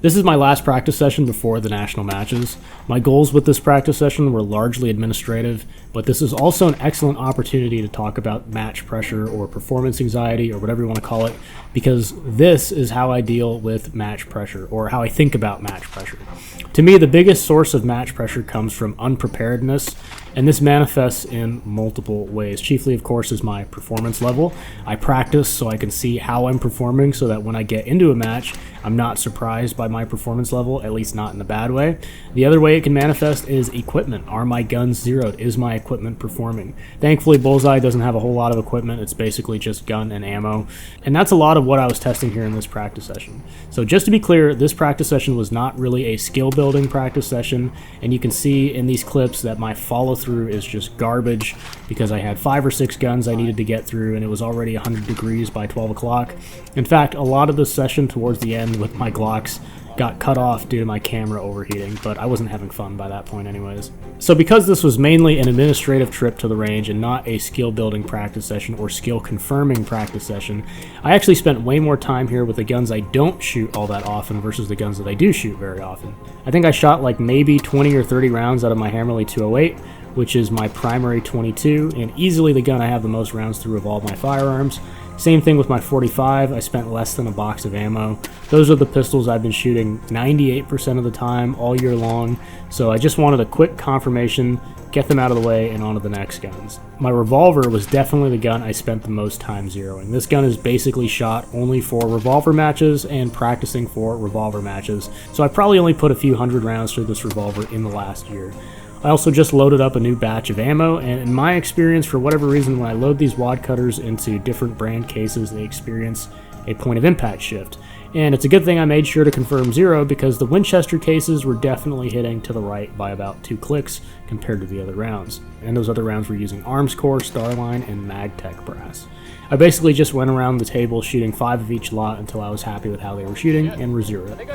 This is my last practice session before the national matches. My goals with this practice session were largely administrative, but this is also an excellent opportunity to talk about match pressure or performance anxiety or whatever you want to call it, because this is how I deal with match pressure, or how I think about match pressure. To me, the biggest source of match pressure comes from unpreparedness, and this manifests in multiple ways. Chiefly, of course, is my performance level. I practice so I can see how I'm performing so that when I get into a match, I'm not surprised by my performance level, at least not in a bad way. The other way it can manifest is equipment. Are my guns zeroed? Is my equipment performing? Thankfully, Bullseye doesn't have a whole lot of equipment. It's basically just gun and ammo. And that's a lot of what I was testing here in this practice session. So just to be clear, this practice session was not really a skill building practice session. And you can see in these clips that my follow through is just garbage because I had 5 or 6 guns I needed to get through and it was already 100 degrees by 12 o'clock. In fact, a lot of the session towards the end with my Glocks got cut off due to my camera overheating, but I wasn't having fun by that point anyways. So because this was mainly an administrative trip to the range and not a skill building practice session or skill confirming practice session, I actually spent way more time here with the guns I don't shoot all that often versus the guns that I do shoot very often. I think I shot like maybe 20 or 30 rounds out of my Hammerly 208, which is my primary 22 and easily the gun I have the most rounds through of all my firearms. Same thing with my 45, I spent less than a box of ammo. Those are the pistols I've been shooting 98% of the time, all year long, so I just wanted a quick confirmation, get them out of the way, and on to the next guns. My revolver was definitely the gun I spent the most time zeroing. This gun is basically shot only for revolver matches and practicing for revolver matches, so I probably only put a few hundred rounds through this revolver in the last year. I also just loaded up a new batch of ammo, and in my experience, for whatever reason, when I load these wad cutters into different brand cases, they experience a point of impact shift. And it's a good thing I made sure to confirm zero because the Winchester cases were definitely hitting to the right by about 2 clicks compared to the other rounds. And those other rounds were using Armscore, Starline, and MagTech brass. I basically just went around the table shooting 5 of each lot until I was happy with how they were shooting and were zeroed.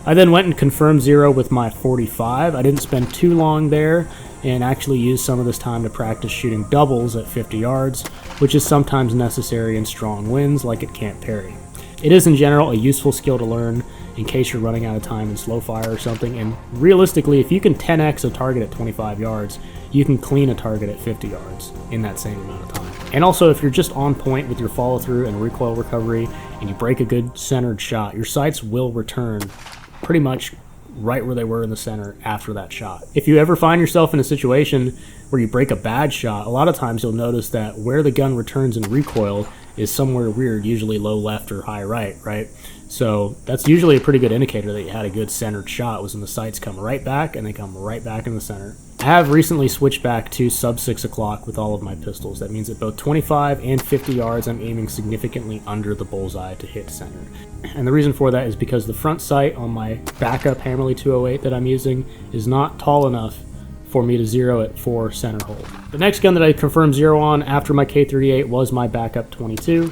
I then went and confirmed zero with my 45. I didn't spend too long there and actually used some of this time to practice shooting doubles at 50 yards, which is sometimes necessary in strong winds like at Camp Perry. It is in general a useful skill to learn in case you're running out of time in slow fire or something, and realistically, if you can 10x a target at 25 yards, you can clean a target at 50 yards in that same amount of time. And also, if you're just on point with your follow through and recoil recovery and you break a good centered shot, your sights will return pretty much right where they were in the center after that shot. If you ever find yourself in a situation where you break a bad shot, a lot of times you'll notice that where the gun returns in recoil is somewhere weird, usually low left or high right, right? So that's usually a pretty good indicator that you had a good centered shot, was when the sights come right back and they come right back in the center. I have recently switched back to sub 6 o'clock with all of my pistols. That means at both 25 and 50 yards, I'm aiming significantly under the bullseye to hit center. And the reason for that is because the front sight on my backup Hammerly 208 that I'm using is not tall enough for me to zero it for center hold. The next gun that I confirmed zero on after my K38 was my backup 22,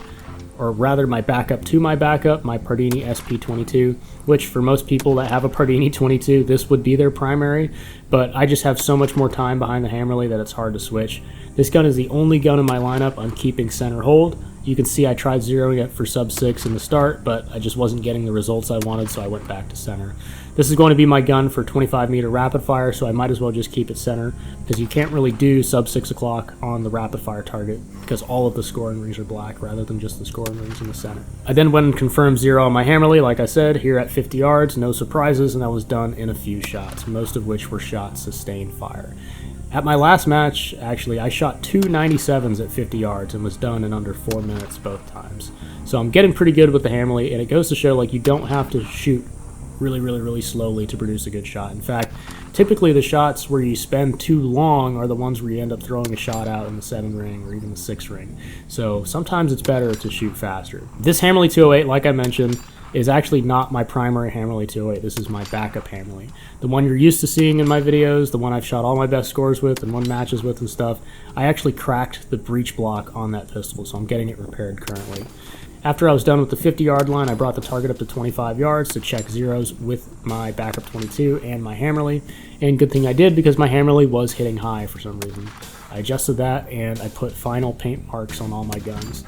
or rather my backup to my backup, my Pardini SP22, which for most people that have a Pardini 22, this would be their primary, but I just have so much more time behind the Hammerly that it's hard to switch. This gun is the only gun in my lineup I'm keeping center hold. You can see I tried zeroing it for sub 6 in the start, but I just wasn't getting the results I wanted, so I went back to center. This is going to be my gun for 25 meter rapid fire, so I might as well just keep it center, because you can't really do sub 6 o'clock on the rapid fire target, because all of the scoring rings are black rather than just the scoring rings in the center. I then went and confirmed zero on my Hammerly, like I said, here at 50 yards, no surprises, and that was done in a few shots, most of which were shots sustained fire. At my last match, actually, I shot 2 97s at 50 yards and was done in under 4 minutes both times. So I'm getting pretty good with the Hammerly, and it goes to show like you don't have to shoot really slowly to produce a good shot. In fact, typically the shots where you spend too long are the ones where you end up throwing a shot out in the 7 ring or even the 6 ring. So sometimes it's better to shoot faster. This Hammerly 208, like I mentioned, is actually not my primary Hammerly 208. This is my backup Hammerly. The one you're used to seeing in my videos, the one I've shot all my best scores with and won matches with and stuff, I actually cracked the breech block on that pistol, so I'm getting it repaired currently. After I was done with the 50-yard line, I brought the target up to 25 yards to check zeros with my backup 22 and my Hammerly, and good thing I did because my Hammerly was hitting high for some reason. I adjusted that and I put final paint marks on all my guns.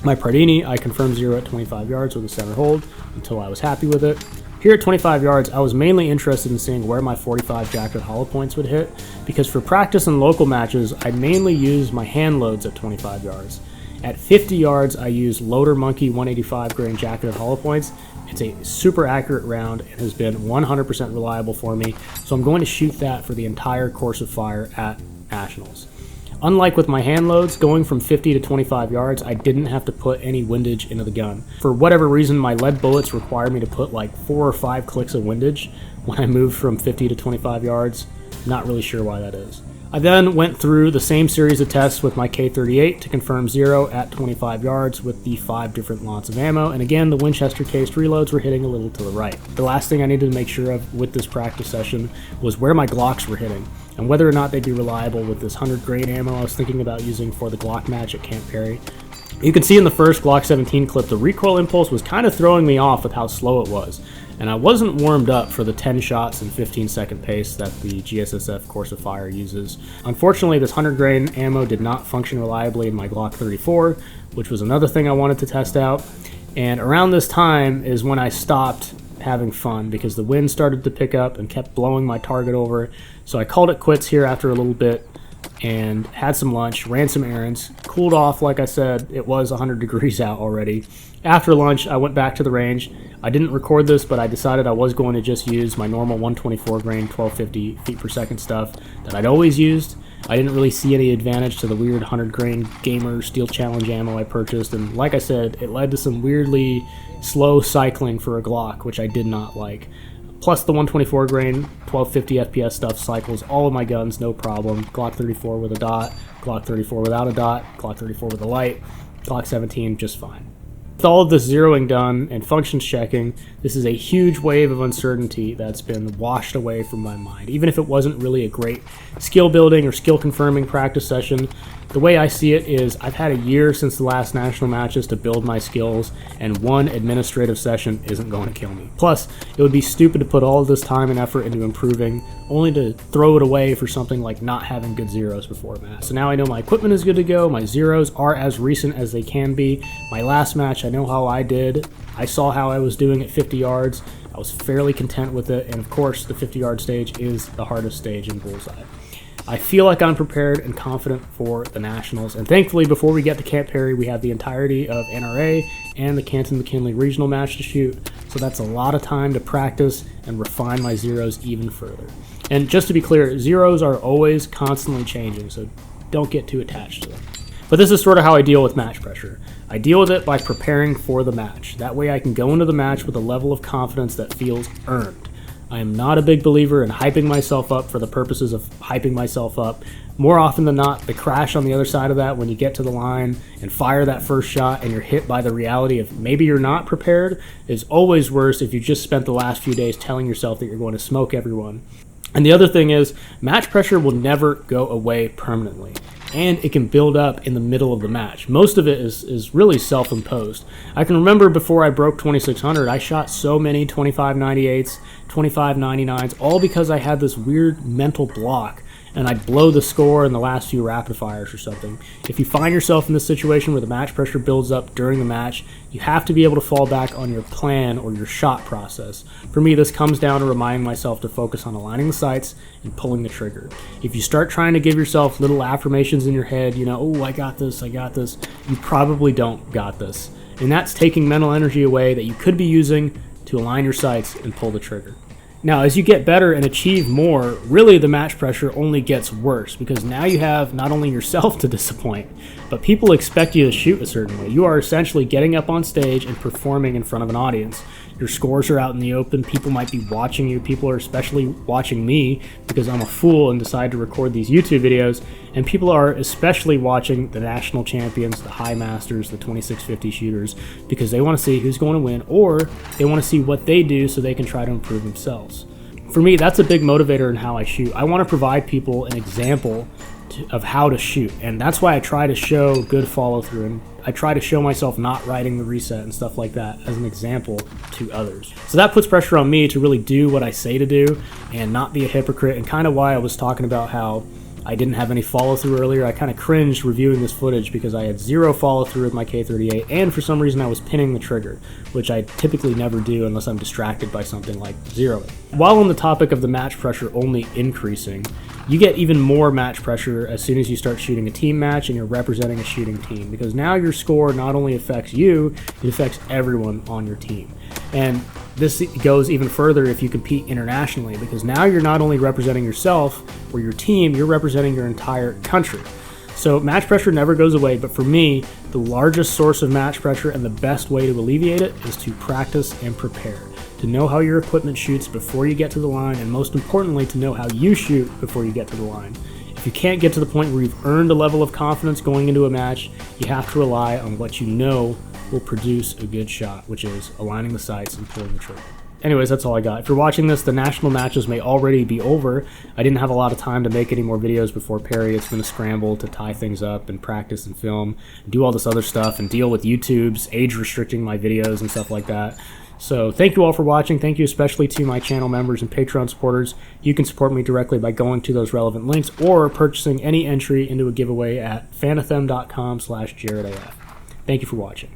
My Pardini, I confirmed zero at 25 yards with a center hold until I was happy with it. Here at 25 yards, I was mainly interested in seeing where my 45 jacketed hollow points would hit, because for practice and local matches, I mainly use my hand loads at 25 yards. At 50 yards, I use Loader Monkey 185 grain jacketed hollow points. It's a super accurate round and has been 100% reliable for me, so I'm going to shoot that for the entire course of fire at Nationals. Unlike with my hand loads, going from 50 to 25 yards, I didn't have to put any windage into the gun. For whatever reason, my lead bullets require me to put like 4 or 5 clicks of windage when I moved from 50 to 25 yards. Not really sure why that is. I then went through the same series of tests with my K38 to confirm 0 at 25 yards with the 5 different lots of ammo, and again the Winchester cased reloads were hitting a little to the right. The last thing I needed to make sure of with this practice session was where my Glocks were hitting, and whether or not they'd be reliable with this 100 grain ammo I was thinking about using for the Glock match at Camp Perry. You can see in the first Glock 17 clip the recoil impulse was kind of throwing me off with how slow it was, and I wasn't warmed up for the 10 shots and 15-second pace that the GSSF course of fire uses. Unfortunately, this 100 grain ammo did not function reliably in my Glock 34, which was another thing I wanted to test out, and around this time is when I stopped having fun because the wind started to pick up and kept blowing my target over, so I called it quits here after a little bit and had some lunch, ran some errands, cooled off. Like I said, it was 100 degrees out already. After lunch, I went back to the range. I didn't record this, but I decided I was going to just use my normal 124 grain 1250 feet per second stuff that I'd always used. I didn't really see any advantage to the weird 100 grain Gamer Steel Challenge ammo I purchased, and like I said, it led to some weirdly slow cycling for a Glock, which I did not like. Plus the 124 grain 1250 FPS stuff cycles all of my guns, no problem. Glock 34 with a dot, Glock 34 without a dot, Glock 34 with a light, Glock 17 just fine. With all of this zeroing done and functions checking, this is a huge wave of uncertainty that's been washed away from my mind. Even if it wasn't really a great skill building or skill confirming practice session, the way I see it is I've had a year since the last national matches to build my skills, and one administrative session isn't going to kill me. Plus, it would be stupid to put all of this time and effort into improving, only to throw it away for something like not having good zeros before a match. So now I know my equipment is good to go, my zeros are as recent as they can be. My last match, I know how I did. I saw how I was doing at 50 yards. I was fairly content with it, and of course, the 50-yard stage is the hardest stage in Bullseye. I feel like I'm prepared and confident for the Nationals, and thankfully before we get to Camp Perry we have the entirety of NRA and the Canton-McKinley regional match to shoot, so that's a lot of time to practice and refine my zeros even further. And just to be clear, zeros are always constantly changing, so don't get too attached to them. But this is sort of how I deal with match pressure. I deal with it by preparing for the match. That way I can go into the match with a level of confidence that feels earned. I am not a big believer in hyping myself up for the purposes of hyping myself up. More often than not, the crash on the other side of that when you get to the line and fire that first shot and you're hit by the reality of maybe you're not prepared is always worse if you just spent the last few days telling yourself that you're going to smoke everyone. And the other thing is, match pressure will never go away permanently, and it can build up in the middle of the match. Most of it is really self-imposed. I can remember before I broke 2600, I shot so many 2598s, 2599s, all because I had this weird mental block, and I'd blow the score in the last few rapid fires or something. If you find yourself in this situation where the match pressure builds up during the match, you have to be able to fall back on your plan or your shot process. For me, this comes down to reminding myself to focus on aligning the sights and pulling the trigger. If you start trying to give yourself little affirmations in your head, oh, I got this, you probably don't got this. And that's taking mental energy away that you could be using to align your sights and pull the trigger. Now, as you get better and achieve more, really the match pressure only gets worse, because now you have not only yourself to disappoint, but people expect you to shoot a certain way. You are essentially getting up on stage and performing in front of an audience. Your scores are out in the open. People might be watching you. People are especially watching me because I'm a fool and decide to record these YouTube videos. And people are especially watching the national champions, the high masters, the 2650 shooters, because they want to see who's going to win, or they want to see what they do so they can try to improve themselves. For me, that's a big motivator in how I shoot. I want to provide people an example of how to shoot, and that's why I try to show good follow-through, and I try to show myself not riding the reset and stuff like that as an example to others. So that puts pressure on me to really do what I say to do and not be a hypocrite, and kind of why I was talking about how I didn't have any follow through earlier. I kind of cringed reviewing this footage because I had zero follow through with my K38, and for some reason I was pinning the trigger, which I typically never do unless I'm distracted by something like zeroing. While on the topic of the match pressure only increasing, you get even more match pressure as soon as you start shooting a team match and you're representing a shooting team, because now your score not only affects you, it affects everyone on your team. And this goes even further if you compete internationally, because now you're not only representing yourself or your team, you're representing your entire country. So match pressure never goes away, but for me, the largest source of match pressure and the best way to alleviate it is to practice and prepare. To know how your equipment shoots before you get to the line, and most importantly, to know how you shoot before you get to the line. If you can't get to the point where you've earned a level of confidence going into a match, you have to rely on what you know will produce a good shot, which is aligning the sights and pulling the trigger. Anyways, that's all I got. If you're watching this, the national matches may already be over. I didn't have a lot of time to make any more videos before Perry. It's been a scramble to tie things up and practice and film, and do all this other stuff, and deal with YouTube's age restricting my videos and stuff like that. So thank you all for watching. Thank you especially to my channel members and Patreon supporters. You can support me directly by going to those relevant links or purchasing any entry into a giveaway at fanathem.com/JaredAF. Thank you for watching.